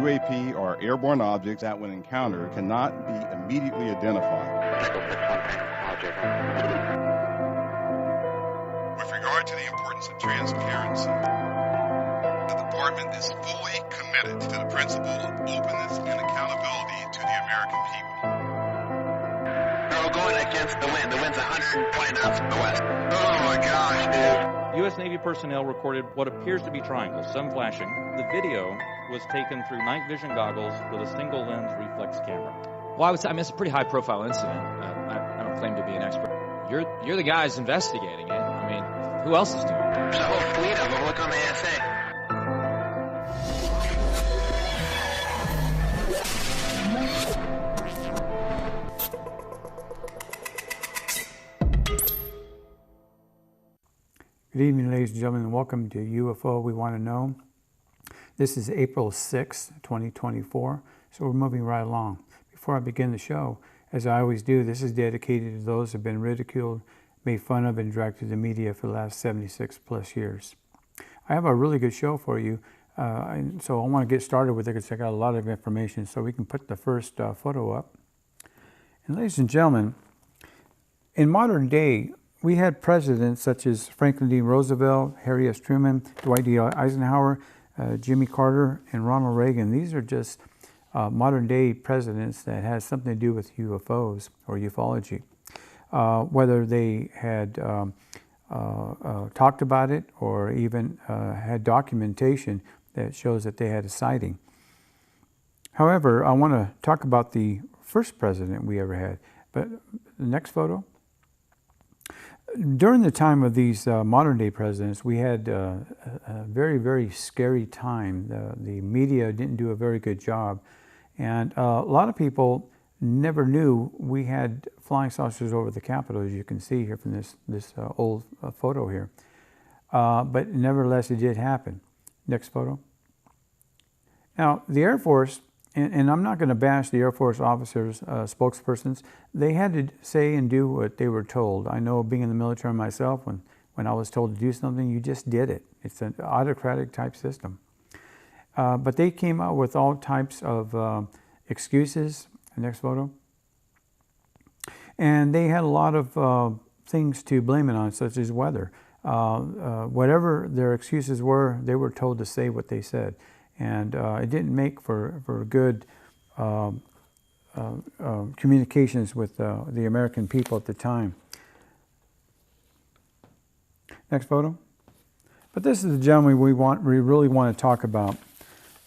UAP are airborne objects that, when encountered, cannot be immediately identified. With regard to the importance of transparency, the Department is fully committed to the principle of openness and accountability to the American people. We're going against the wind. The wind's 120 knots from the west. Oh my gosh, dude. U.S. Navy personnel recorded what appears to be triangles, some flashing. The video was taken through night vision goggles with a single lens reflex camera. Well, I mean, it's a pretty high-profile incident. I don't claim to be an expert. You're the guys investigating it. I mean, who else is doing it? There's a whole fleet of them. Look on the ASA. Good evening, ladies and gentlemen, and welcome to UFO We Want to Know. This is April 6, 2024, so we're moving right along. Before I begin the show, as I always do, this is dedicated to those who have been ridiculed, made fun of, and dragged to the media for the last 76 plus years. I have a really good show for you, and so I want to get started with it because I got a lot of information, so we can put the first photo up. And ladies and gentlemen, in modern day, we had presidents such as Franklin D. Roosevelt, Harry S. Truman, Dwight D. Eisenhower, Jimmy Carter, and Ronald Reagan. These are just modern day presidents that had something to do with UFOs or ufology. Whether they had talked about it or even had documentation that shows that they had a sighting. However, I want to talk about the first president we ever had. But the next photo. During the time of these modern day presidents, we had a very, very scary time. The media didn't do a very good job. And a lot of people never knew we had flying saucers over the Capitol, as you can see here from this old photo here. But nevertheless, it did happen. Next photo. Now, the Air Force, and I'm not going to bash the Air Force officers, spokespersons, they had to say and do what they were told. I know, being in the military myself, when I was told to do something, you just did it. It's an autocratic type system. But they came out with all types of excuses. Next photo. And they had a lot of things to blame it on, such as weather. Whatever their excuses were, they were told to say what they said. And it didn't make for good communications with the American people at the time. Next photo. But this is the gentleman we really want to talk about.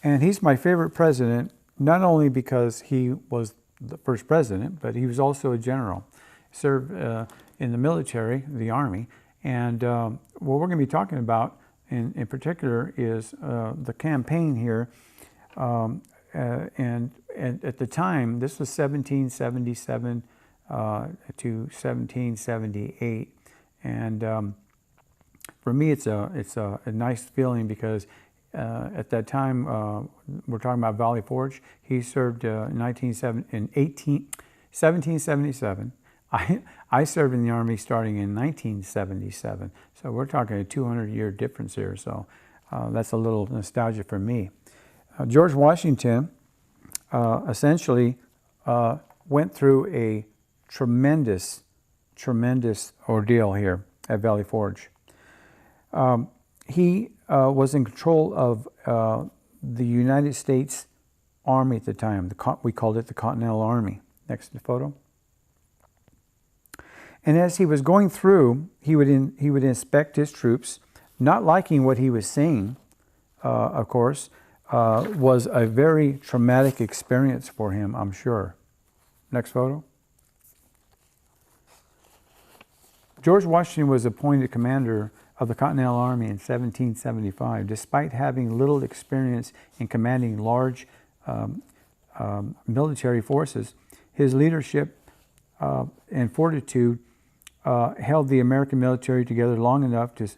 And he's my favorite president, not only because he was the first president, but he was also a general. Served in the military, the Army. And what we're going to be talking about in particular is the campaign here, and at the time, this was 1777 to 1778, and for me, it's a nice feeling because at that time, we're talking about Valley Forge. He served in 1777. I served in the Army starting in 1977, so we're talking a 200-year difference here, so that's a little nostalgia for me. George Washington essentially went through a tremendous ordeal here at Valley Forge. He was in control of the United States Army at the time. We called it the Continental Army. Next photo. And as he was going through, he would inspect his troops. Not liking what he was seeing, of course, was a very traumatic experience for him, I'm sure. Next photo. George Washington was appointed commander of the Continental Army in 1775. Despite having little experience in commanding large military forces, his leadership and fortitude held the American military together long enough to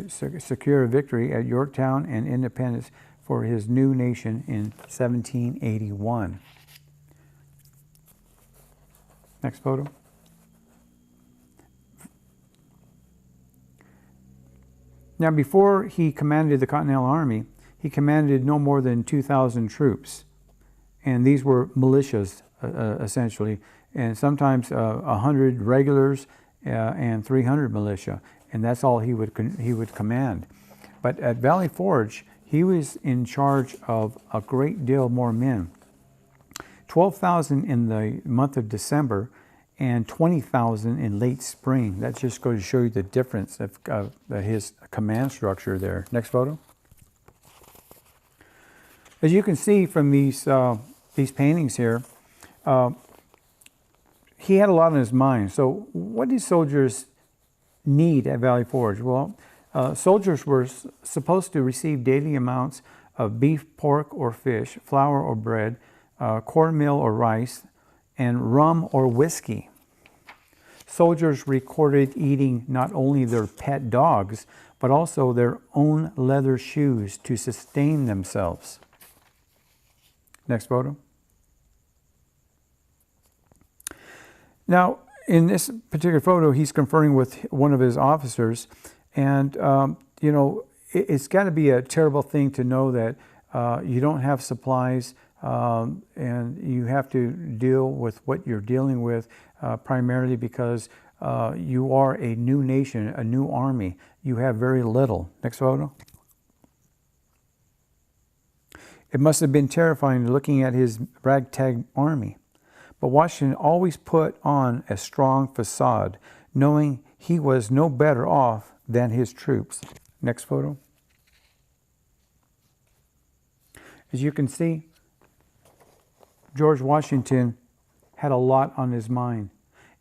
secure a victory at Yorktown and independence for his new nation in 1781. Next photo. Now, before he commanded the Continental Army, he commanded no more than 2,000 troops. And these were militias, essentially, and sometimes 100 regulars and 300 militia. And that's all he would command. But at Valley Forge, he was in charge of a great deal more men. 12,000 in the month of December and 20,000 in late spring. That just goes to show you the difference of his command structure there. Next photo. As you can see from these paintings here, he had a lot on his mind. So what did soldiers need at Valley Forge? Well, soldiers were supposed to receive daily amounts of beef, pork, or fish, flour or bread, cornmeal or rice, and rum or whiskey. Soldiers recorded eating not only their pet dogs, but also their own leather shoes to sustain themselves. Next photo. Now, in this particular photo, he's conferring with one of his officers, and you know, it's got to be a terrible thing to know that you don't have supplies, and you have to deal with what you're dealing with, primarily because you are a new nation, a new army. You have very little. Next photo. It must have been terrifying looking at his ragtag army. But Washington always put on a strong facade, knowing he was no better off than his troops. Next photo. As you can see, George Washington had a lot on his mind.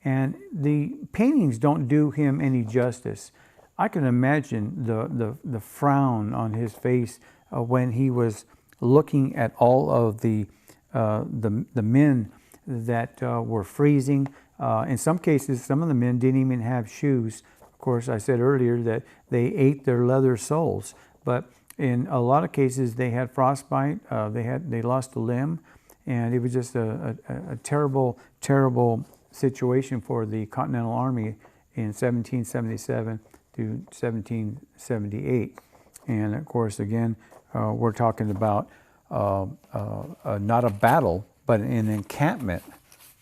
And the paintings don't do him any justice. I can imagine the frown on his face when he was looking at all of the men that were freezing. In some cases, some of the men didn't even have shoes. Of course, I said earlier that they ate their leather soles, but in a lot of cases they had frostbite. They lost a limb, and it was just a terrible, terrible situation for the Continental Army in 1777 to 1778. And of course, again, we're talking about not a battle, but an encampment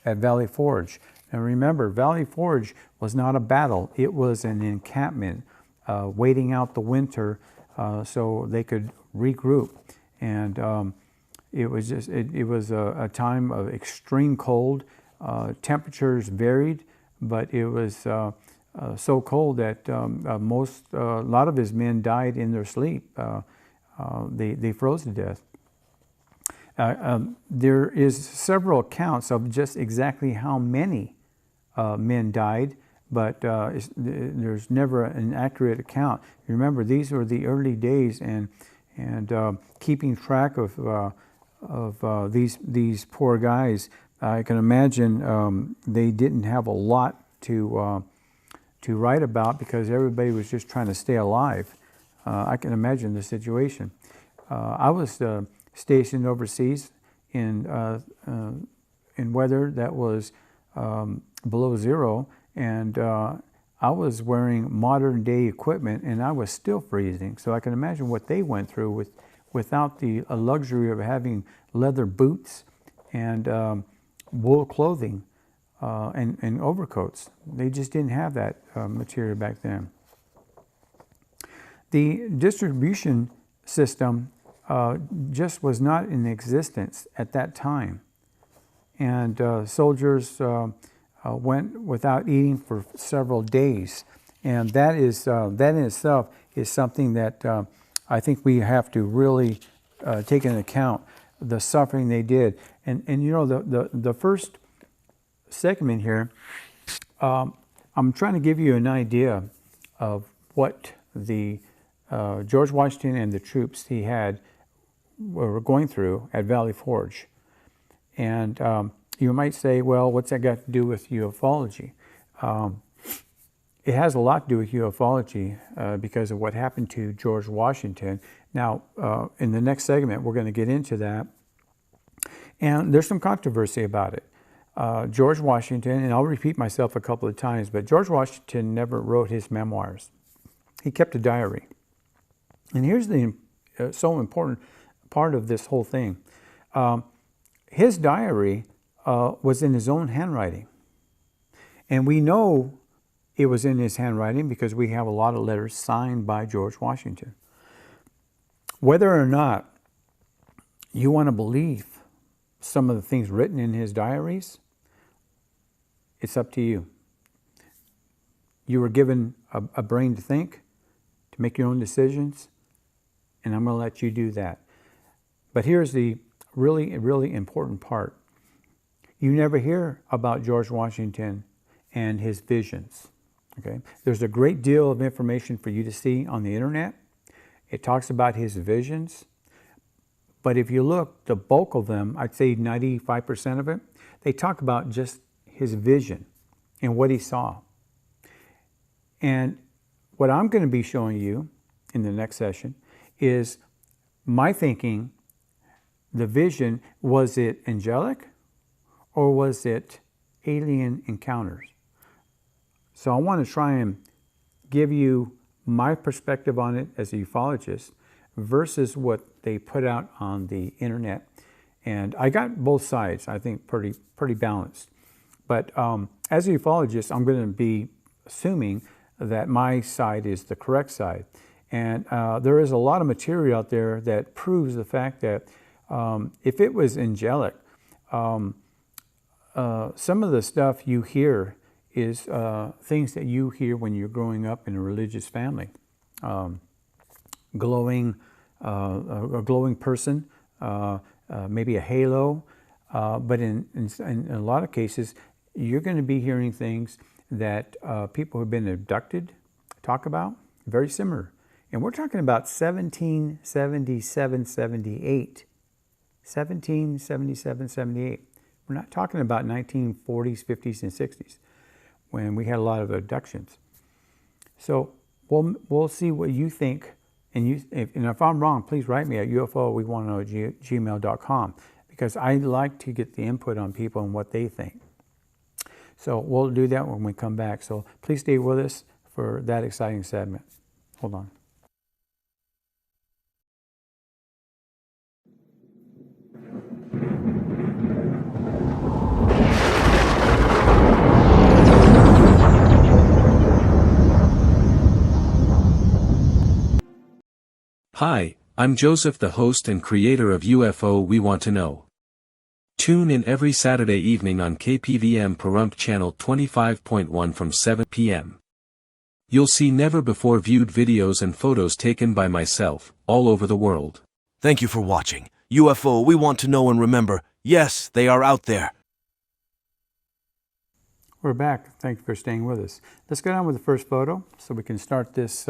at Valley Forge. Now remember, Valley Forge was not a battle, it was an encampment, waiting out the winter so they could regroup. And it was a time of extreme cold. Temperatures varied, but it was so cold that a lot of his men died in their sleep. They froze to death. There is several accounts of just exactly how many men died, but there's never an accurate account. Remember, these were the early days, and keeping track of these poor guys, I can imagine they didn't have a lot to write about because everybody was just trying to stay alive. I can imagine the situation. I was stationed overseas in weather that was below zero, and I was wearing modern day equipment, and I was still freezing. So I can imagine what they went through without the luxury of having leather boots and wool clothing and overcoats. They just didn't have that material back then. The distribution system just was not in existence at that time. And soldiers went without eating for several days. And that in itself is something that I think we have to really take into account, the suffering they did. And you know, the first segment here, I'm trying to give you an idea of what the George Washington and the troops he had were going through at Valley Forge. And you might say, well, what's that got to do with ufology? It has a lot to do with ufology because of what happened to George Washington. Now, in the next segment, we're going to get into that. And there's some controversy about it. George Washington, and I'll repeat myself a couple of times, but George Washington never wrote his memoirs. He kept a diary. And here's the so important part of this whole thing. His diary was in his own handwriting. And we know it was in his handwriting because we have a lot of letters signed by George Washington. Whether or not you want to believe some of the things written in his diaries, it's up to you. You were given a brain to think, to make your own decisions, and I'm going to let you do that. But here's the really, really important part. You never hear about George Washington and his visions. Okay? There's a great deal of information for you to see on the internet. It talks about his visions. But if you look, the bulk of them, I'd say 95% of it, they talk about just his vision and what he saw. And what I'm going to be showing you in the next session is my thinking, the vision, was it angelic or was it alien encounters? So I want to try and give you my perspective on it as a ufologist versus what they put out on the internet. And I got both sides, I think, pretty balanced. But as a ufologist, I'm going to be assuming that my side is the correct side. And there is a lot of material out there that proves the fact that if it was angelic, some of the stuff you hear is things that you hear when you're growing up in a religious family. A glowing person, maybe a halo, but in a lot of cases, you're going to be hearing things that people who have been abducted talk about, very similar. And we're talking about 1777, 78. 1777, 78. We're not talking about 1940s, 50s, and 60s, when we had a lot of abductions. So we'll see what you think. And if I'm wrong, please write me at UFO@gmail.com, because I like to get the input on people and what they think. So we'll do that when we come back. So please stay with us for that exciting segment. Hold on. Hi, I'm Joseph, the host and creator of UFO We Want to Know. Tune in every Saturday evening on KPVM Pahrump Channel 25.1 from 7 p.m. You'll see never-before-viewed videos and photos taken by myself, all over the world. Thank you for watching. UFO, we want to know, and remember, yes, they are out there. We're back. Thank you for staying with us. Let's go down with the first photo so we can start this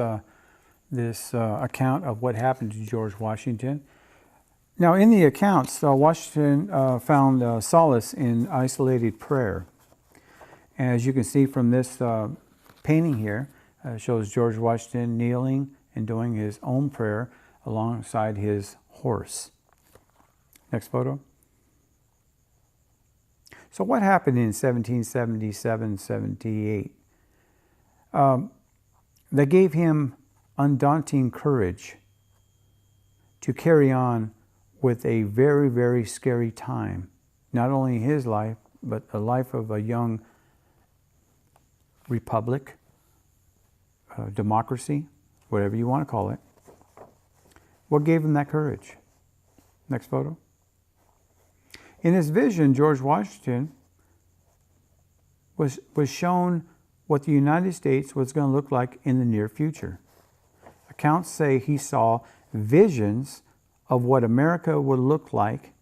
account of what happened to George Washington. Now, in the accounts, Washington found solace in isolated prayer. As you can see from this painting here, shows George Washington kneeling and doing his own prayer alongside his horse. Next photo. So what happened in 1777, 78? They gave him undaunting courage to carry on with a very, very scary time. Not only his life, but the life of a young republic, democracy, whatever you want to call it. What gave him that courage? Next photo. In his vision, George Washington was shown what the United States was going to look like in the near future. Accounts say he saw visions of what America would look like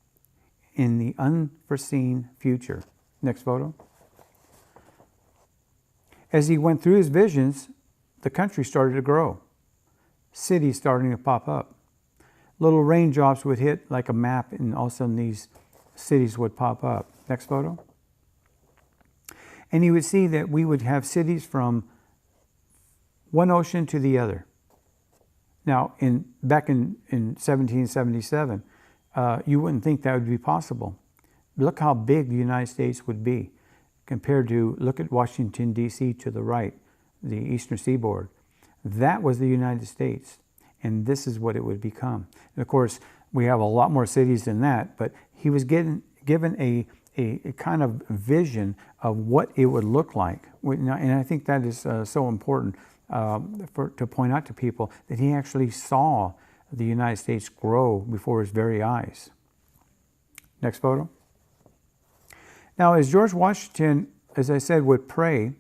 in the unforeseen future. Next photo. As he went through his visions, the country started to grow. Cities starting to pop up. Little raindrops would hit like a map, and all of a sudden these cities would pop up. Next photo. And he would see that we would have cities from one ocean to the other. Now, back in 1777, you wouldn't think that would be possible. Look how big the United States would be compared to, look at Washington, D.C. to the right, the eastern seaboard. That was the United States. and this is what it would become. And of course, we have a lot more cities than that, but he was given a kind of vision of what it would look like. And I think that is so important to point out to people that he actually saw the United States grow before his very eyes. Next photo. Now, as George Washington, as I said, would pray,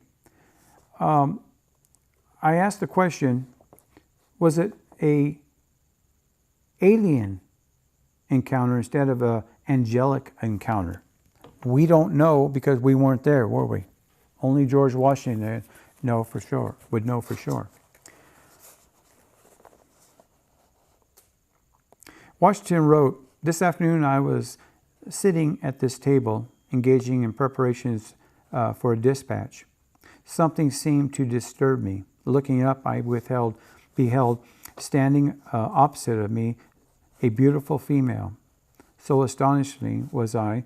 I asked the question, was it a alien encounter instead of an angelic encounter? We don't know because we weren't there, were we? Only George Washington would know for sure. Washington wrote, "This afternoon I was sitting at this table, engaging in preparations for a dispatch. Something seemed to disturb me. Looking up, I beheld standing opposite of me a beautiful female. So astonishing was I,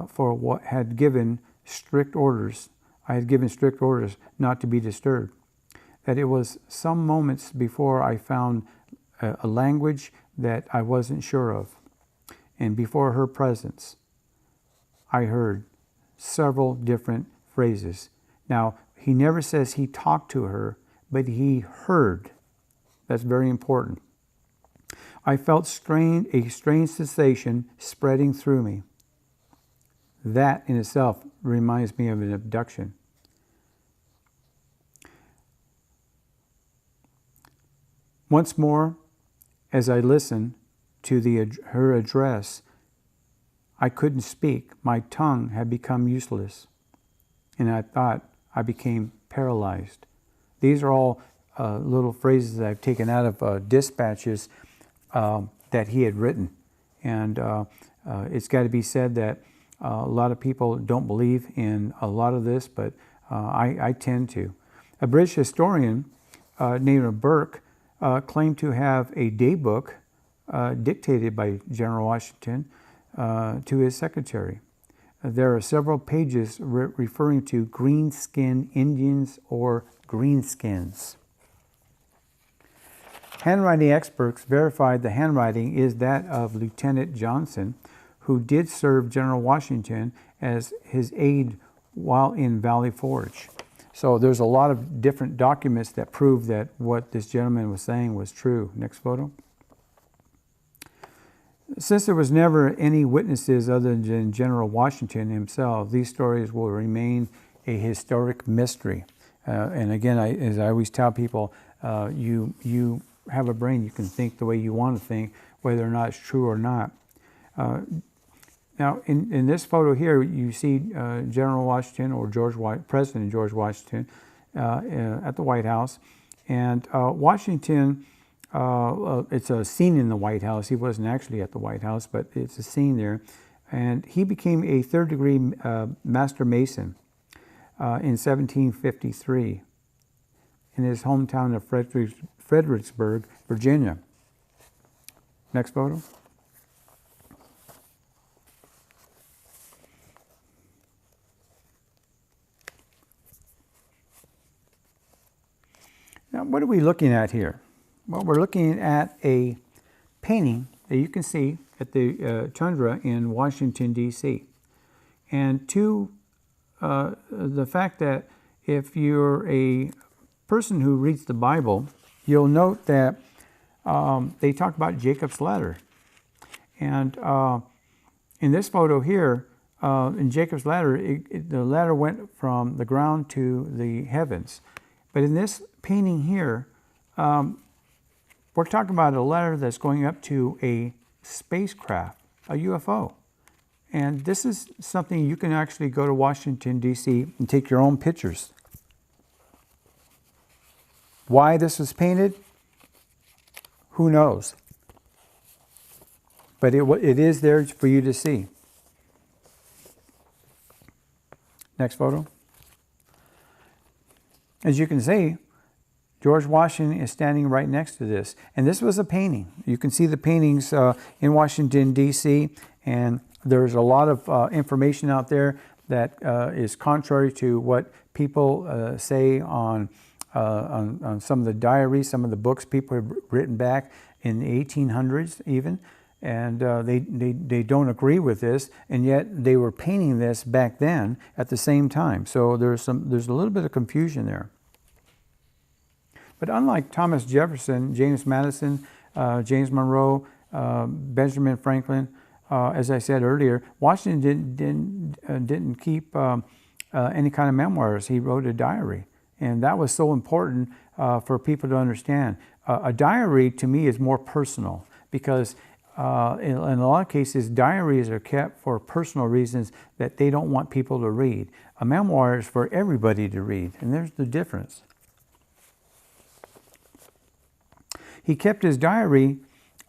for what had given strict orders. I had given strict orders not to be disturbed, that it was some moments before I found a language that I wasn't sure of. And before her presence, I heard several different phrases." Now, he never says he talked to her, but he heard. That's very important. "I felt a strange sensation spreading through me." That in itself reminds me of an abduction. Once more, as I listened to her address, I couldn't speak. My tongue had become useless, and I thought I became paralyzed. These are all little phrases that I've taken out of dispatches that he had written. And it's got to be said that a lot of people don't believe in a lot of this, but I tend to. A British historian named Burke claimed to have a daybook dictated by General Washington to his secretary. There are several pages referring to green-skinned Indians or greenskins. Handwriting experts verified the handwriting is that of Lieutenant Johnson, who did serve General Washington as his aide while in Valley Forge. So there's a lot of different documents that prove that what this gentleman was saying was true. Next photo. Since there was never any witnesses other than General Washington himself, these stories will remain a historic mystery. And again, as I always tell people, you have a brain, you can think the way you want to think, whether or not it's true or not. Now, in this photo here, you see General Washington or President George Washington at the White House. And Washington, it's a scene in the White House. He wasn't actually at the White House, but it's a scene there. And he became a third-degree Master Mason in 1753 in his hometown of Fredericksburg, Virginia. Next photo. Now, what are we looking at here? Well, we're looking at a painting that you can see at the Tundra in Washington, D.C. And the fact that if you're a person who reads the Bible, you'll note that they talk about Jacob's ladder. And in this photo here, in Jacob's ladder, the ladder went from the ground to the heavens. But in this painting here, we're talking about a ladder that's going up to a spacecraft, a UFO. And this is something you can actually go to Washington, D.C. and take your own pictures. Why this was painted? Who knows? But it is there for you to see. Next photo. As you can see, George Washington is standing right next to this. And this was a painting. You can see the paintings in Washington, D.C., and there's a lot of information out there that is contrary to what people say on on some of the diaries, some of the books people have written back in the 1800s even, and they don't agree with this, and yet they were painting this back then at the same time. So there's a little bit of confusion there. But unlike Thomas Jefferson, James Madison, James Monroe, Benjamin Franklin, as I said earlier, Washington didn't keep any kind of memoirs. He wrote a diary, and that was so important for people to understand. A diary, to me, is more personal because in a lot of cases, diaries are kept for personal reasons that they don't want people to read. A memoir is for everybody to read, and there's the difference. He kept his diary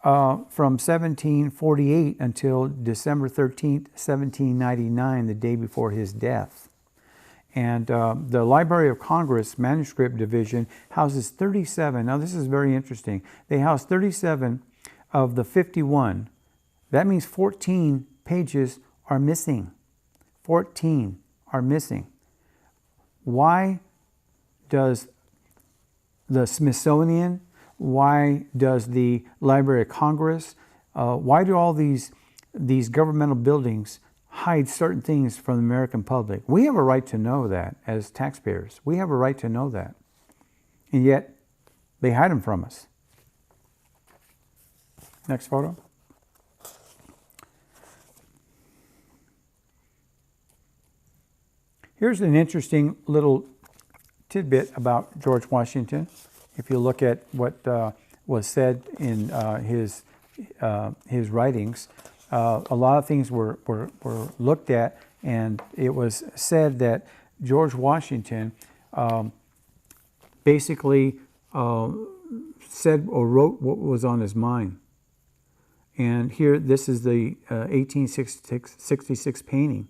from 1748 until December 13th, 1799, the day before his death. And the Library of Congress Manuscript Division houses 37. Now, this is very interesting. They house 37 of the 51. That means 14 pages are missing. 14 are missing. Why does the Smithsonian, why does the Library of Congress, why do all these governmental buildings hide certain things from the American public? We have a right to know that as taxpayers. We have a right to know that. And yet, they hide them from us. Next photo. Here's an interesting little tidbit about George Washington. If you look at what was said in his writings, a lot of things were looked at, and it was said that George Washington basically said or wrote what was on his mind. And here, this is the 1866 painting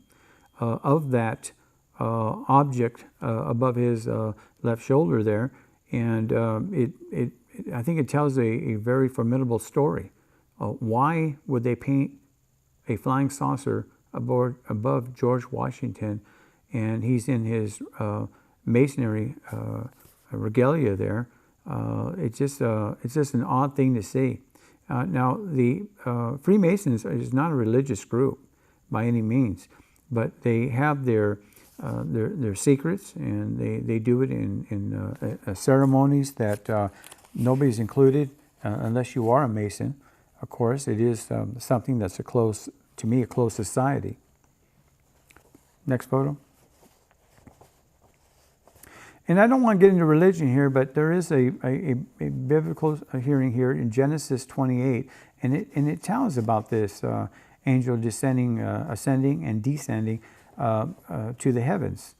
of that object above his left shoulder there, and I think it tells a very formidable story. Why would they paint a flying saucer above George Washington, and he's in his masonry regalia there? It's just an odd thing to see. Now, the Freemasons is not a religious group by any means, but they have their secrets, and they do it in ceremonies that nobody's included unless you are a Mason. Of course, it is something that's a close society. Next photo. And I don't want to get into religion here, but there is a biblical hearing here in Genesis 28, and it tells about this angel ascending and descending to the heavens,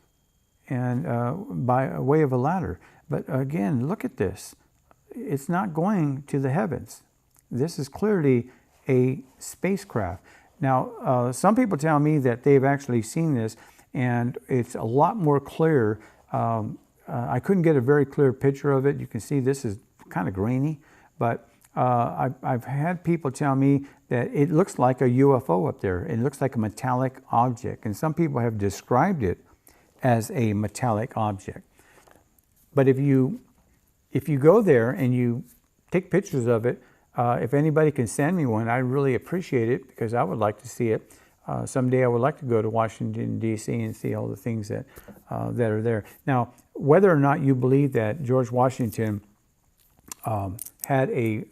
and by way of a ladder. But again, look at this. It's not going to the heavens. This is clearly a spacecraft. Now, some people tell me that they've actually seen this, and it's a lot more clear. I couldn't get a very clear picture of it. You can see this is kind of grainy, but I've had people tell me that it looks like a UFO up there. It looks like a metallic object, and some people have described it as a metallic object. But if you go there and you take pictures of it, if anybody can send me one, I'd really appreciate it, because I would like to see it. Someday I would like to go to Washington, D.C. and see all the things that are there. Now, whether or not you believe that George Washington had a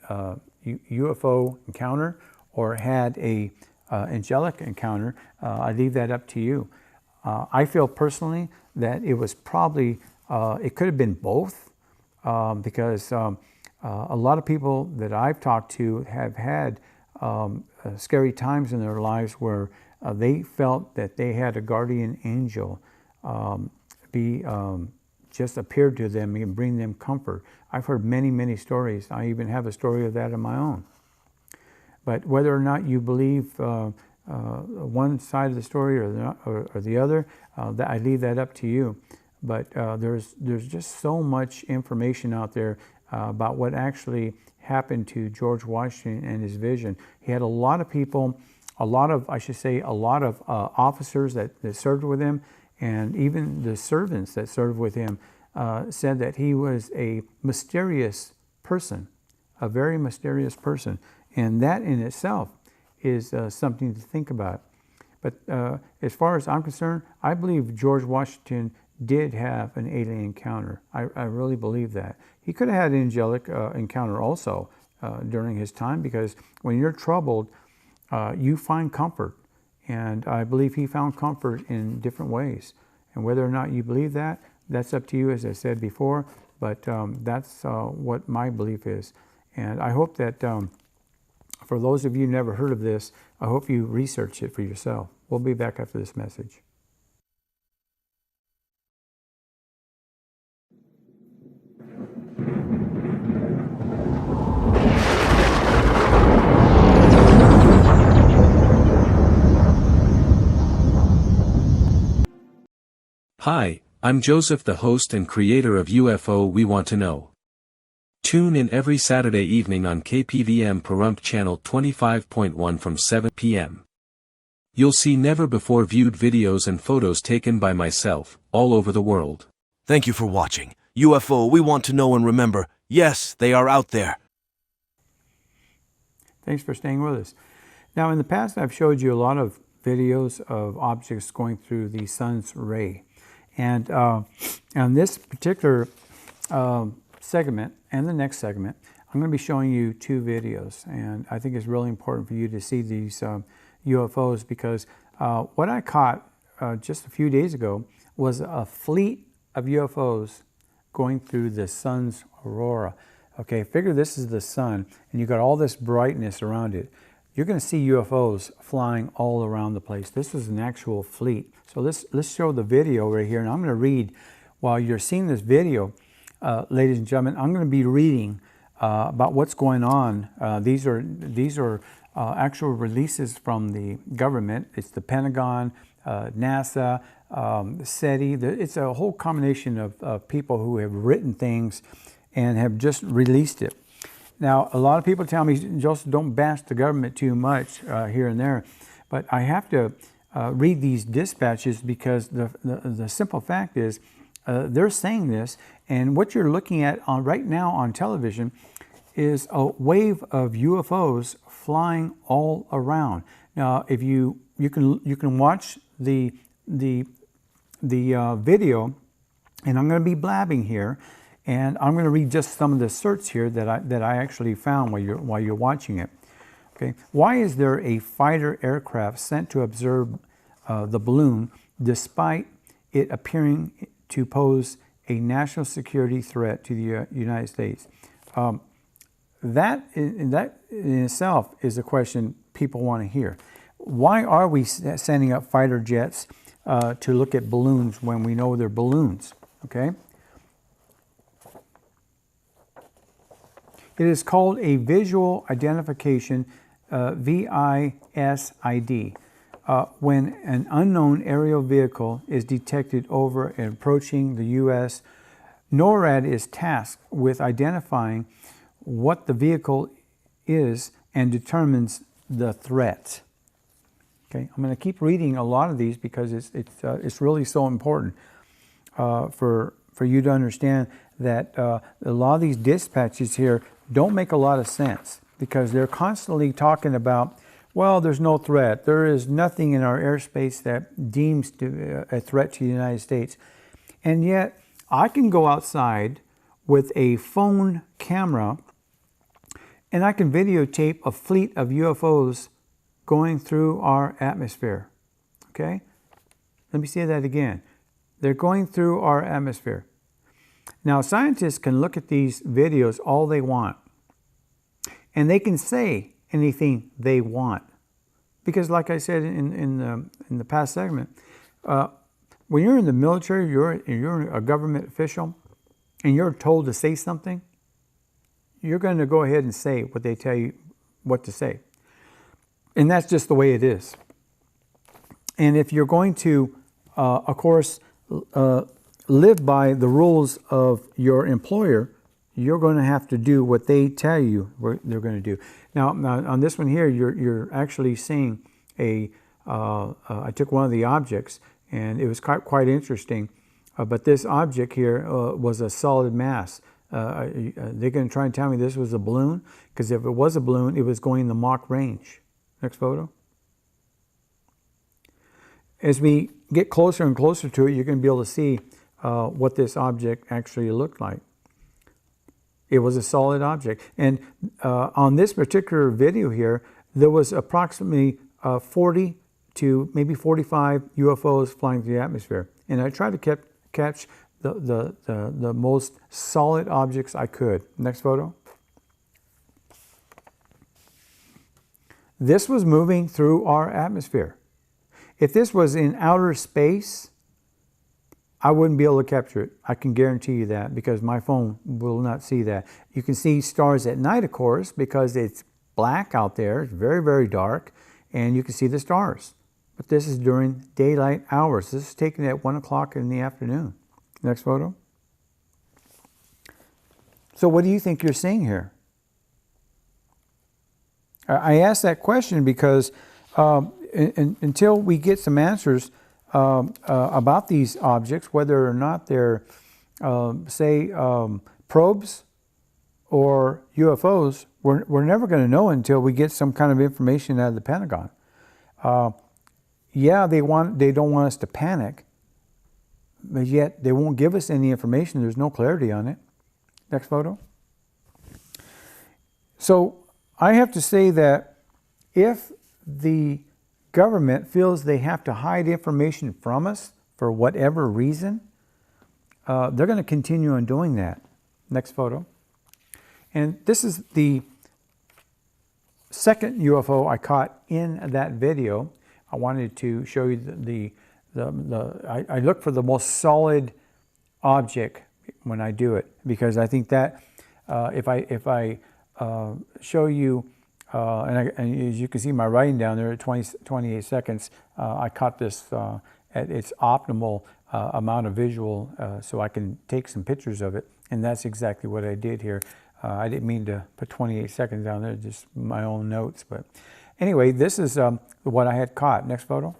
UFO encounter or had a angelic encounter, I leave that up to you. I feel personally that it was probably, it could have been both, because a lot of people that I've talked to have had scary times in their lives where they felt that they had a guardian angel just appeared to them and bring them comfort. I've heard many, many stories. I even have a story of that of my own. But whether or not you believe one side of the story or the other, I leave that up to you. But there's just so much information out there about what actually happened to George Washington and his vision. He had a lot of people, a lot of officers that served with him, and even the servants that served with him, said that he was a mysterious person, a very mysterious person. And that in itself is something to think about. But as far as I'm concerned, I believe George Washington did have an alien encounter. I really believe that. He could have had an angelic encounter also during his time, because when you're troubled, you find comfort. And I believe he found comfort in different ways. And whether or not you believe that, that's up to you, as I said before. But that's what my belief is. And I hope that for those of you who never heard of this, I hope you research it for yourself. We'll be back after this message. Hi, I'm Joseph, the host and creator of UFO We Want to Know. Tune in every Saturday evening on KPVM Pahrump Channel 25.1 from 7 p.m. You'll see never-before-viewed videos and photos taken by myself, all over the world. Thank you for watching. UFO, we want to know and remember, yes, they are out there. Thanks for staying with us. Now, in the past, I've showed you a lot of videos of objects going through the sun's ray. And on this particular segment and the next segment, I'm going to be showing you two videos. And I think it's really important for you to see these UFOs, because what I caught just a few days ago was a fleet of UFOs going through the sun's aurora. Okay, figure this is the sun, and you've got all this brightness around it. You're going to see UFOs flying all around the place. This is an actual fleet. So let's show the video right here, and I'm going to read while you're seeing this video, ladies and gentlemen. I'm going to be reading about what's going on. These are actual releases from the government. It's the Pentagon, NASA, SETI. It's a whole combination of people who have written things and have just released it. Now, a lot of people tell me, Joseph, don't bash the government too much here and there. But I have to read these dispatches, because the simple fact is they're saying this. And what you're looking at right now on television is a wave of UFOs flying all around. Now, if you can watch the video, and I'm going to be blabbing here. And I'm going to read just some of the certs here that I actually found while you're watching it. Okay, why is there a fighter aircraft sent to observe the balloon, despite it appearing to pose a national security threat to the United States? That in itself is a question people want to hear. Why are we sending up fighter jets to look at balloons when we know they're balloons? Okay. It is called a visual identification, VISID, when an unknown aerial vehicle is detected over and approaching the U.S. NORAD is tasked with identifying what the vehicle is and determines the threat. Okay, I'm going to keep reading a lot of these, because it's really so important for you to understand that a lot of these dispatches here don't make a lot of sense, because they're constantly talking about, well, there's no threat. There is nothing in our airspace that deems to a threat to the United States. And yet, I can go outside with a phone camera and I can videotape a fleet of UFOs going through our atmosphere. Okay? Let me say that again. They're going through our atmosphere. Now, scientists can look at these videos all they want, and they can say anything they want, because, like I said in the past segment, when you're in the military, you're a government official, and you're told to say something, you're going to go ahead and say what they tell you what to say, and that's just the way it is. And if you're going to, of course, live by the rules of your employer, you're going to have to do what they tell you they're going to do. Now on this one here, you're actually seeing I took one of the objects, and it was quite interesting. But this object here was a solid mass. They're going to try and tell me this was a balloon, because if it was a balloon, it was going in the Mach range. Next photo. As we get closer and closer to it, you're going to be able to see what this object actually looked like. It was a solid object. And on this particular video here, there was approximately 40 to maybe 45 UFOs flying through the atmosphere. And I tried to catch the most solid objects I could. Next photo. This was moving through our atmosphere. If this was in outer space, I wouldn't be able to capture it. I can guarantee you that, because my phone will not see that. You can see stars at night, of course, because it's black out there. It's very, very dark, and you can see the stars. But this is during daylight hours. This is taken at 1 o'clock in the afternoon. Next photo. So what do you think you're seeing here? I asked that question because until we get some answers about these objects, whether or not they're, probes or UFOs, we're never going to know until we get some kind of information out of the Pentagon. Yeah, they don't want us to panic, but yet they won't give us any information. There's no clarity on it. Next photo. So I have to say that if the government feels they have to hide information from us for whatever reason, they're going to continue on doing that. Next photo. And this is the second UFO I caught in that video. I wanted to show you I look for the most solid object when I do it, because I think that if I show you, and as you can see my writing down there at 28 seconds, I caught this at its optimal amount of visual, so I can take some pictures of it, and that's exactly what I did here. I didn't mean to put 28 seconds down there, just my own notes, but anyway, this is what I had caught. Next photo.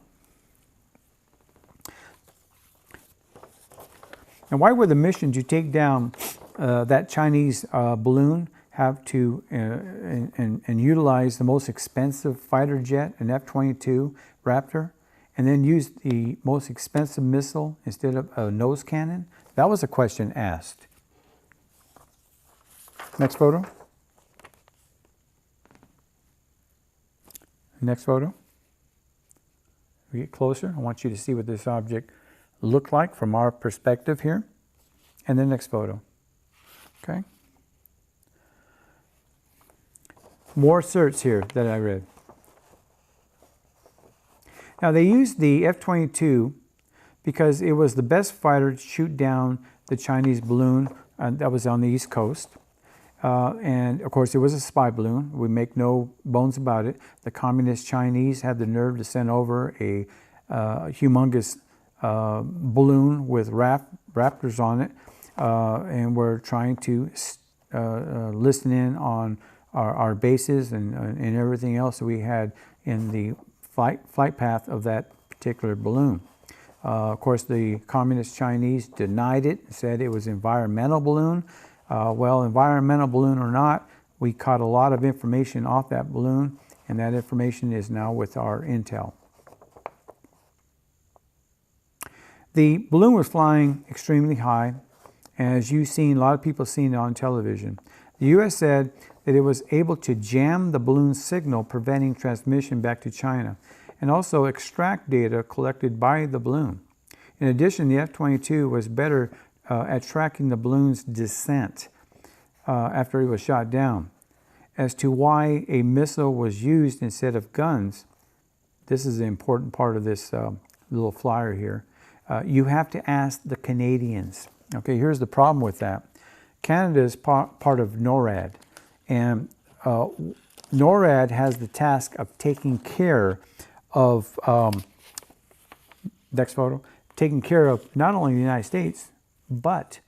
And why were the missions to take down that Chinese balloon have to and utilize the most expensive fighter jet, an F-22 Raptor, and then use the most expensive missile instead of a nose cannon? That was a question asked. Next photo. Next photo. We get closer. I want you to see what this object looked like from our perspective here. And then next photo. Okay. More certs here that I read. Now they used the F-22 because it was the best fighter to shoot down the Chinese balloon that was on the East Coast. And of course it was a spy balloon. We make no bones about it. The communist Chinese had the nerve to send over a humongous balloon with raptors on it, and we're trying to listen in on our bases and everything else that we had in the flight path of that particular balloon. Of course, the communist Chinese denied it, said it was an environmental balloon. Well, environmental balloon or not, we caught a lot of information off that balloon, and that information is now with our intel. The balloon was flying extremely high, and as you've seen, a lot of people seen it on television. The U.S. said that it was able to jam the balloon signal, preventing transmission back to China, and also extract data collected by the balloon. In addition, the F-22 was better at tracking the balloon's descent after it was shot down. As to why a missile was used instead of guns, this is the important part of this little flyer here. You have to ask the Canadians. Okay, here's the problem with that. Canada is part of NORAD, and NORAD has the task of taking care of, next photo, taking care of not only the United States, but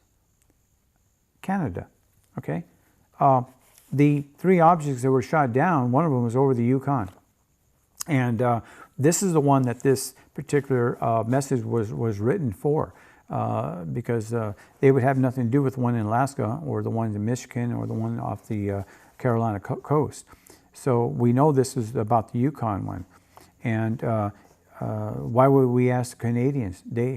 Canada, okay? The three objects that were shot down, one of them was over the Yukon. And this is the one that this particular message was written for. because they would have nothing to do with the one in Alaska or the one in Michigan or the one off the Carolina coast. So we know this is about the Yukon one. And why would we ask the Canadians? They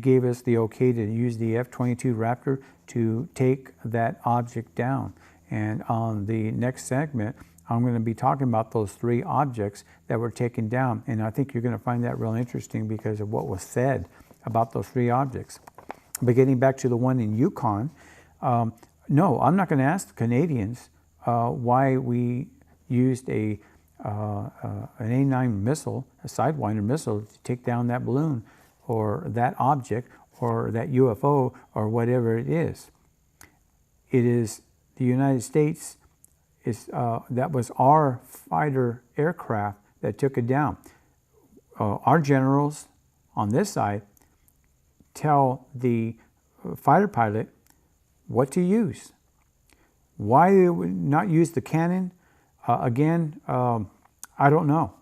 gave us the okay to use the F-22 Raptor to take that object down. And on the next segment, I'm going to be talking about those 3 objects that were taken down. And I think you're going to find that real interesting because of what was said about those 3 objects. But getting back to the one in Yukon, no, I'm not going to ask the Canadians why we used an A-9 missile, a Sidewinder missile, to take down that balloon or that object or that UFO or whatever it is. It is the United States, that was our fighter aircraft that took it down. Our generals on this side tell the fighter pilot what to use. Why they would not use the cannon, again, I don't know.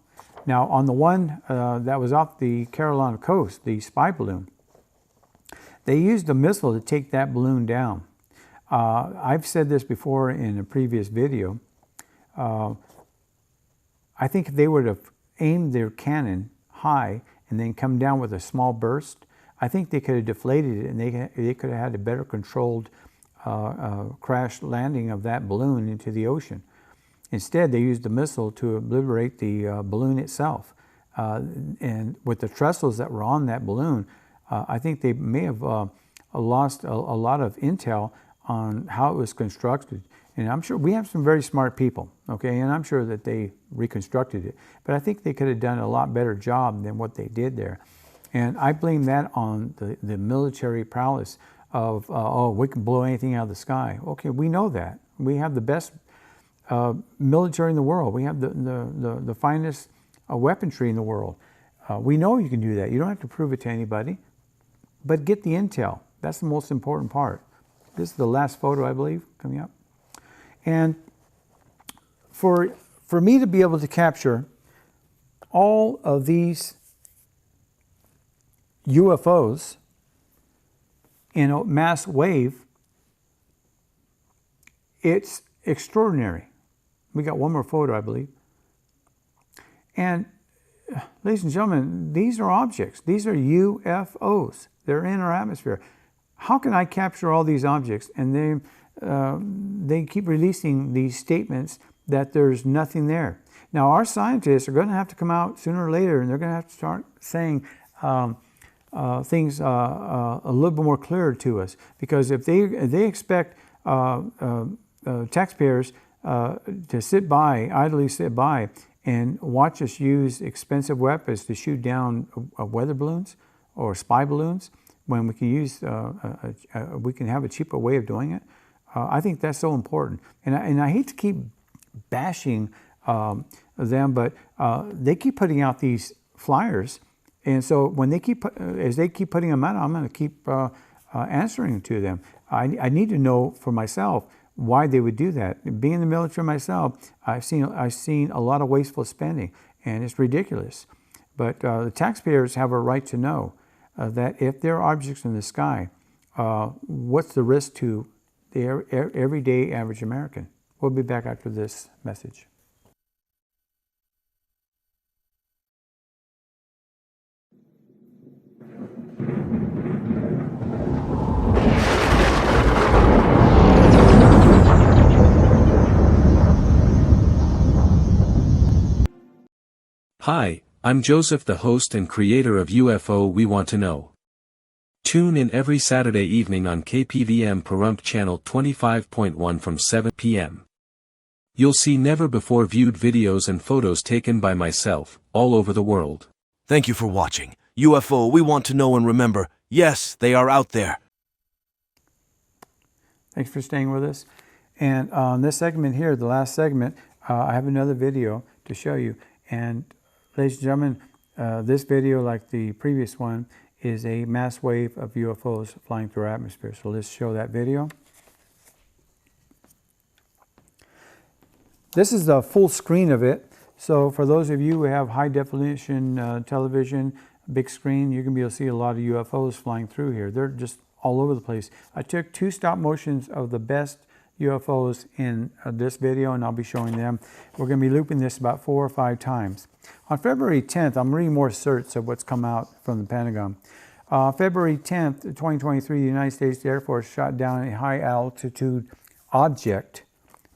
Now, on the one that was off the Carolina coast, the spy balloon, they used a missile to take that balloon down. I've said this before in a previous video. I think if they would have aimed their cannon high and then come down with a small burst, I think they could have deflated it and they could have had a better controlled crash landing of that balloon into the ocean. Instead, they used the missile to obliterate the balloon itself. And with the trestles that were on that balloon, I think they may have lost a lot of intel on how it was constructed. And I'm sure we have some very smart people, okay, and I'm sure that they reconstructed it. But I think they could have done a lot better job than what they did there. And I blame that on the military prowess of, oh, we can blow anything out of the sky. Okay, we know that. We have the best military in the world. We have the finest weaponry in the world. We know you can do that. You don't have to prove it to anybody. But get the intel. That's the most important part. This is the last photo, I believe, coming up. And for me to be able to capture all of these UFOs in a mass wave, it's extraordinary. We got one more photo, I believe. And ladies and gentlemen, these are objects. These are UFOs. They're in our atmosphere. How can I capture all these objects? And they keep releasing these statements that there's nothing there. Now, our scientists are going to have to come out sooner or later, and they're going to have to start saying things a little bit more clearer to us. Because if they expect taxpayers to idly sit by and watch us use expensive weapons to shoot down weather balloons or spy balloons, when we can we can have a cheaper way of doing it, I think that's so important. And I hate to keep bashing them, but they keep putting out these flyers, and so when as they keep putting them out, I'm going to keep answering to them. I need to know for myself why they would do that. Being in the military myself, I've seen a lot of wasteful spending, and it's ridiculous. But the taxpayers have a right to know that if there are objects in the sky, what's the risk to the everyday average American? We'll be back after this message. Hi, I'm Joseph, the host and creator of UFO We Want to Know. Tune in every Saturday evening on KPVM Pahrump Channel 25.1 from 7 p.m. You'll see never-before-viewed videos and photos taken by myself, all over the world. Thank you for watching. UFO We Want to Know, and remember, yes, they are out there. Thanks for staying with us. And on this segment here, the last segment, I have another video to show you. And ladies and gentlemen, this video, like the previous one, is a mass wave of UFOs flying through our atmosphere. So let's show that video. This is the full screen of it. So for those of you who have high definition television, big screen, you're going to be able to see a lot of UFOs flying through here. They're just all over the place. I took 2 stop motions of the best UFOs in this video, and I'll be showing them. We're going to be looping this about 4 or 5 times. On February 10th, I'm reading more certs of what's come out from the Pentagon. February 10th, 2023, the United States Air Force shot down a high-altitude object.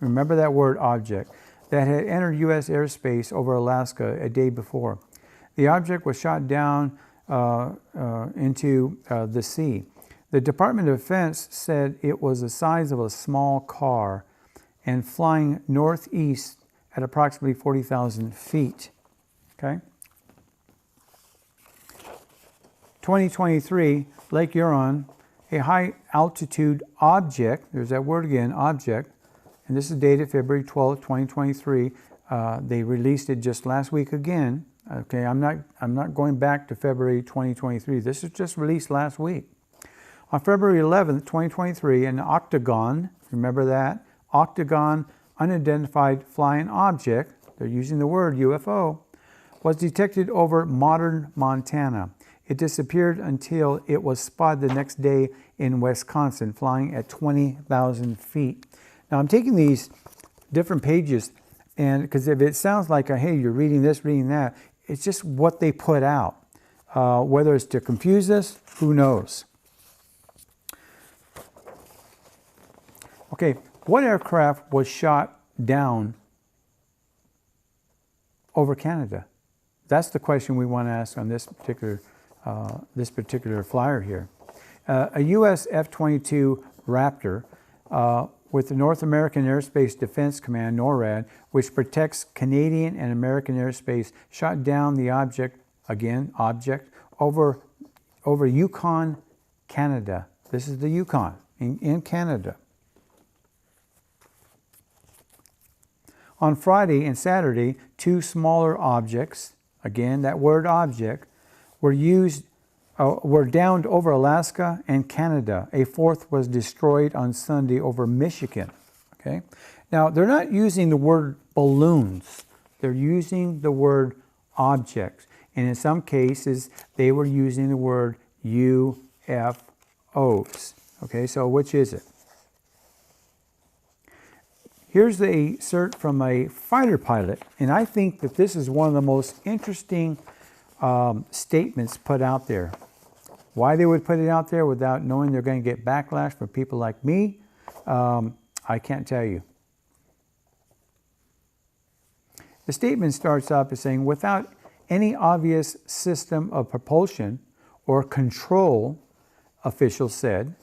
Remember that word, object, that had entered U.S. airspace over Alaska a day before. The object was shot down into the sea. The Department of Defense said it was the size of a small car and flying northeast at approximately 40,000 feet. Okay? 2023, Lake Huron, a high-altitude object, there's that word again, object, and this is dated February 12, 2023. They released it just last week again. Okay, I'm not going back to February 2023. This is just released last week. On February 11th, 2023, an octagon, remember that? Octagon, unidentified flying object, they're using the word UFO, was detected over modern Montana. It disappeared until it was spotted the next day in Wisconsin, flying at 20,000 feet. Now I'm taking these different pages, and because if it sounds like, hey, you're reading this, reading that, it's just what they put out. Whether it's to confuse us, who knows? Okay, what aircraft was shot down over Canada? That's the question we want to ask on this particular flyer here. A U.S. F-22 Raptor with the North American Airspace Defense Command, NORAD, which protects Canadian and American airspace, shot down the object, over Yukon, Canada. This is the Yukon in Canada. On Friday and Saturday, 2 smaller objects, again that word object, were downed over Alaska and Canada. A 4th was destroyed on Sunday over Michigan. Okay, now they're not using the word balloons; they're using the word objects, and in some cases they were using the word UFOs. Okay, so which is it? Here's a cert from a fighter pilot, and I think that this is one of the most interesting statements put out there. Why they would put it out there without knowing they're going to get backlash from people like me, I can't tell you. The statement starts off as saying, without any obvious system of propulsion or control, officials said,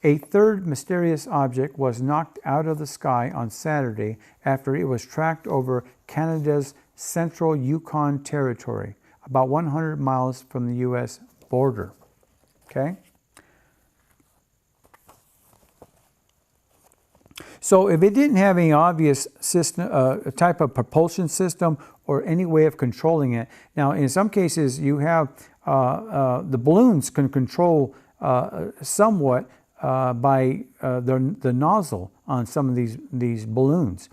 a 3rd mysterious object was knocked out of the sky on Saturday after it was tracked over Canada's central Yukon territory, about 100 miles from the U.S. border. Okay? So if it didn't have any obvious system, type of propulsion system or any way of controlling it, now in some cases you have the balloons can control somewhat by the nozzle on some of these balloons.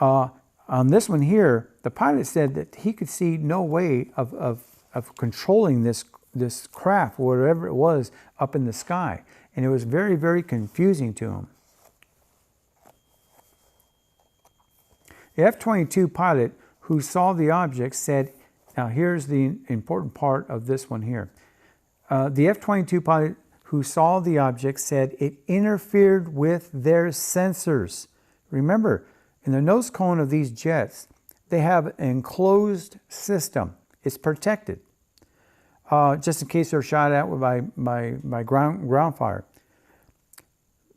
On this one here, the pilot said that he could see no way of controlling this craft, whatever it was, up in the sky. And it was very, very confusing to him. The F-22 pilot who saw the object said, now here's the important part of this one here. The F-22 pilot who saw the object said it interfered with their sensors. Remember, in the nose cone of these jets, they have an enclosed system. It's protected, just in case they're shot at by ground fire.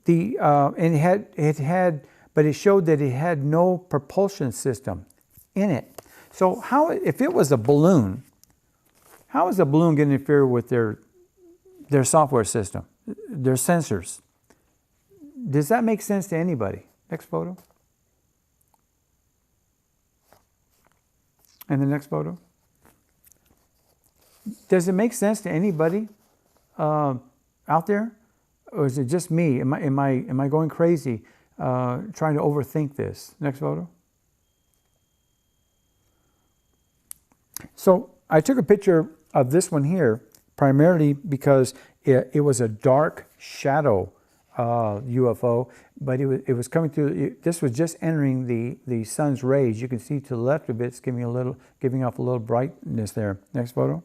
And but it showed that it had no propulsion system in it. So if it was a balloon, how is a balloon going to interfere with their software system, their sensors? Does that make sense to anybody? Next photo. And the next photo. Does it make sense to anybody out there, or is it just me? Am I going crazy trying to overthink this? Next photo. So I took a picture of this one here, primarily because it was a dark shadow UFO, but it was coming through. This was just entering the sun's rays. You can see to the left of it's giving off a little brightness there. Next photo.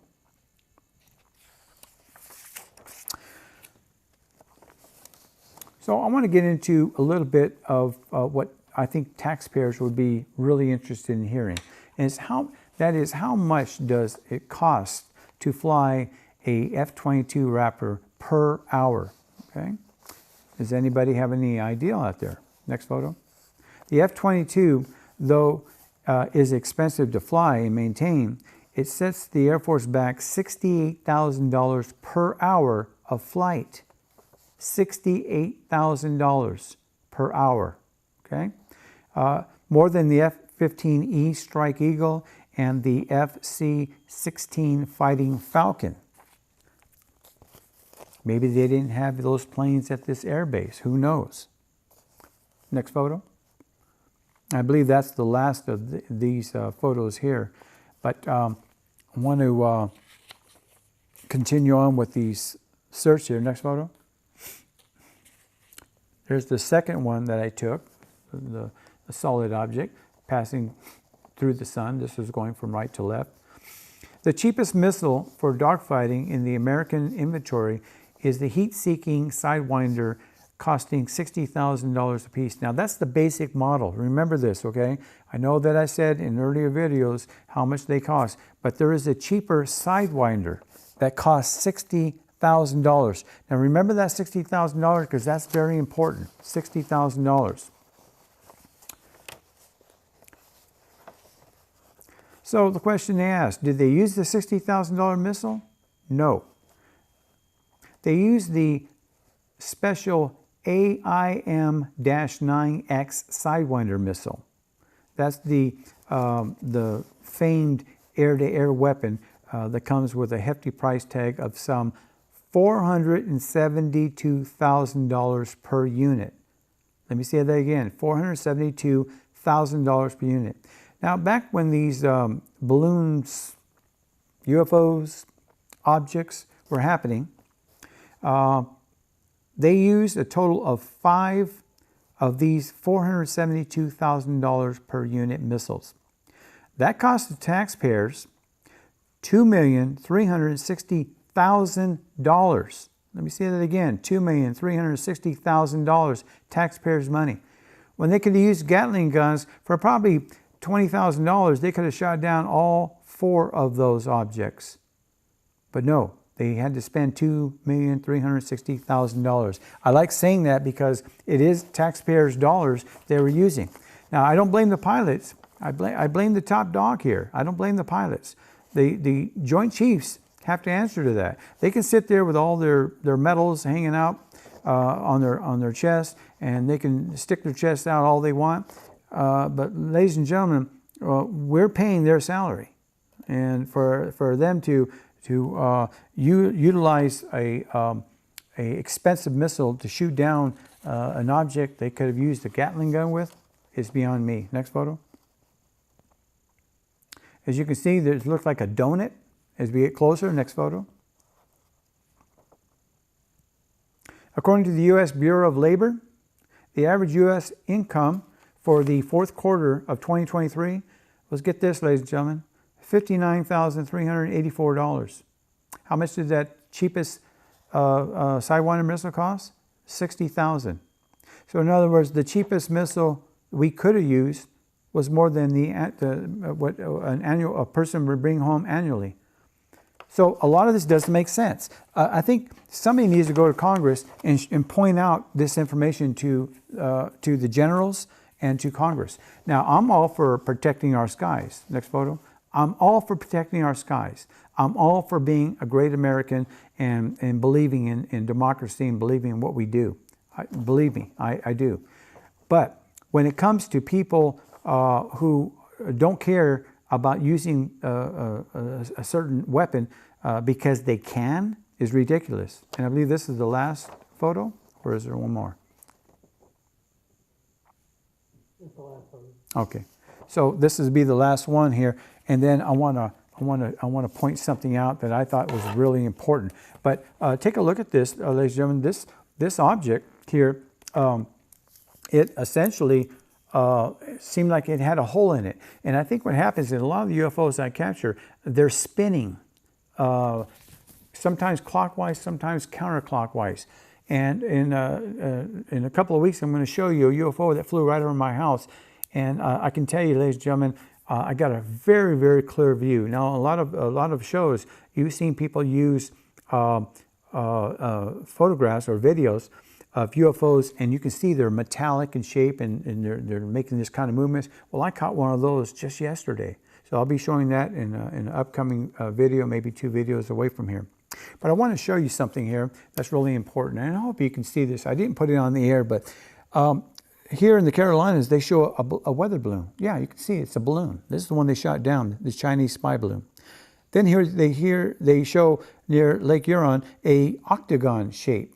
So I want to get into a little bit of what I think taxpayers would be really interested in hearing, and it's how much does it cost to fly a F-22 Raptor per hour? Okay, does anybody have any idea out there? Next photo. The F-22, though, is expensive to fly and maintain. It sets the Air Force back $68,000 per hour of flight. $68,000 per hour, okay? More than the F-15E Strike Eagle and the FC-16 Fighting Falcon. Maybe they didn't have those planes at this air base. Who knows? Next photo. I believe that's the last of these photos here. But I want to continue on with these search here. Next photo. There's the second one that I took, the solid object passing through the sun. This is going from right to left. The cheapest missile for dogfighting in the American inventory is the heat-seeking Sidewinder, costing $60,000 a piece. Now that's the basic model. Remember this, okay? I know that I said in earlier videos how much they cost, but there is a cheaper Sidewinder that costs $60,000. Now remember that $60,000 because that's very important. $60,000. So the question they asked, did they use the $60,000 missile? No. They used the special AIM-9X Sidewinder missile. That's the famed air-to-air weapon that comes with a hefty price tag of some $472,000 per unit. Let me say that again, $472,000 per unit. Now, back when these balloons, UFOs, objects were happening, they used a total of 5 of these $472,000 per unit missiles. That cost the taxpayers $2,360,000. Let me say that again, $2,360,000 taxpayers' money. When they could have used Gatling guns for probably $20,000, they could have shot down all 4 of those objects. But no, they had to spend $2,360,000. I like saying that because it is taxpayers' dollars they were using. Now, I don't blame the pilots. I blame the top dog here. I don't blame the pilots. The Joint Chiefs have to answer to that. They can sit there with all their medals hanging out on their chest, and they can stick their chest out all they want. But ladies and gentlemen, we're paying their salary, and for them to utilize a expensive missile to shoot down an object they could have used a Gatling gun with is beyond me. Next photo. As you can see, it looks like a donut as we get closer. Next photo. According to the U.S. Bureau of Labor, the average U.S. income for the fourth quarter of 2023 was, get this, ladies and gentlemen, $59,384. How much did that cheapest Sidewinder missile cost? $60,000. So in other words, the cheapest missile we could have used was more than what a person would bring home annually. So a lot of this doesn't make sense. I think somebody needs to go to Congress and point out this information to the generals and to Congress. Now, I'm all for protecting our skies. Next photo. I'm all for protecting our skies. I'm all for being a great American and believing in democracy and believing in what we do. Believe me, I do. But when it comes to people who don't care about using a certain weapon because they can, is ridiculous. And I believe this is the last photo, or is there one more? It's the last photo. Okay, so this is be the last one here, and then I want to I want to point something out that I thought was really important. But take a look at this, ladies and gentlemen. This object here, it essentially seemed like it had a hole in it. And I think what happens is a lot of the UFOs I capture, they're spinning, sometimes clockwise, sometimes counterclockwise. And in a couple of weeks, I'm going to show you a UFO that flew right over my house. And I can tell you, ladies and gentlemen, I got a very, very clear view. Now, a lot of shows, you've seen people use photographs or videos of UFOs, and you can see they're metallic in shape, and they're making this kind of movements. Well, I caught one of those just yesterday. So I'll be showing that in an upcoming video, maybe 2 videos away from here. But I want to show you something here that's really important, and I hope you can see this. I didn't put it on the air, but here in the Carolinas, they show a weather balloon. Yeah, you can see it's a balloon. This is the one they shot down, the Chinese spy balloon. Then they show near Lake Huron a octagon shape.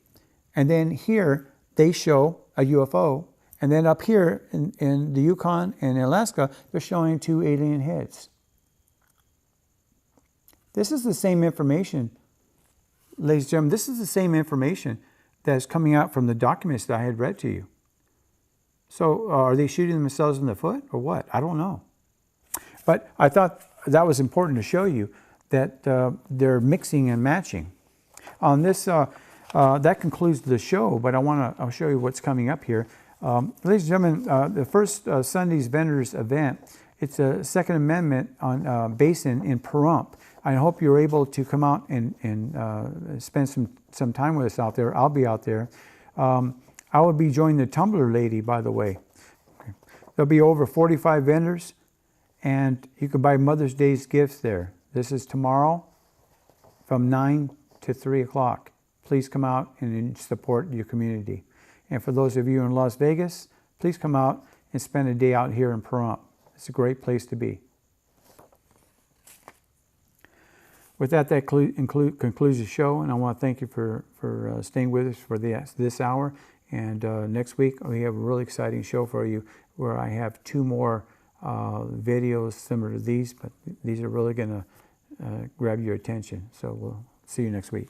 And then here they show a UFO. And then up here in the Yukon and Alaska, they're showing 2 alien heads. This is the same information, ladies and gentlemen, this is the same information that's coming out from the documents that I had read to you. So are they shooting themselves in the foot or what? I don't know. But I thought that was important to show you that they're mixing and matching. On this, that concludes the show, but I'll show you what's coming up here. Ladies and gentlemen, the first Sunday's Vendors event, it's a Second Amendment on Basin in Pahrump. I hope you're able to come out and spend some time with us out there. I'll be out there. I will be joining the Tumbler Lady, by the way. There'll be over 45 vendors, and you can buy Mother's Day's gifts there. This is tomorrow from 9 to 3 o'clock. Please come out and support your community. And for those of you in Las Vegas, please come out and spend a day out here in Pahrump. It's a great place to be. With that concludes the show, and I want to thank you for staying with us for this hour. And next week, we have a really exciting show for you where I have 2 more videos similar to these, but these are really going to grab your attention. So we'll see you next week.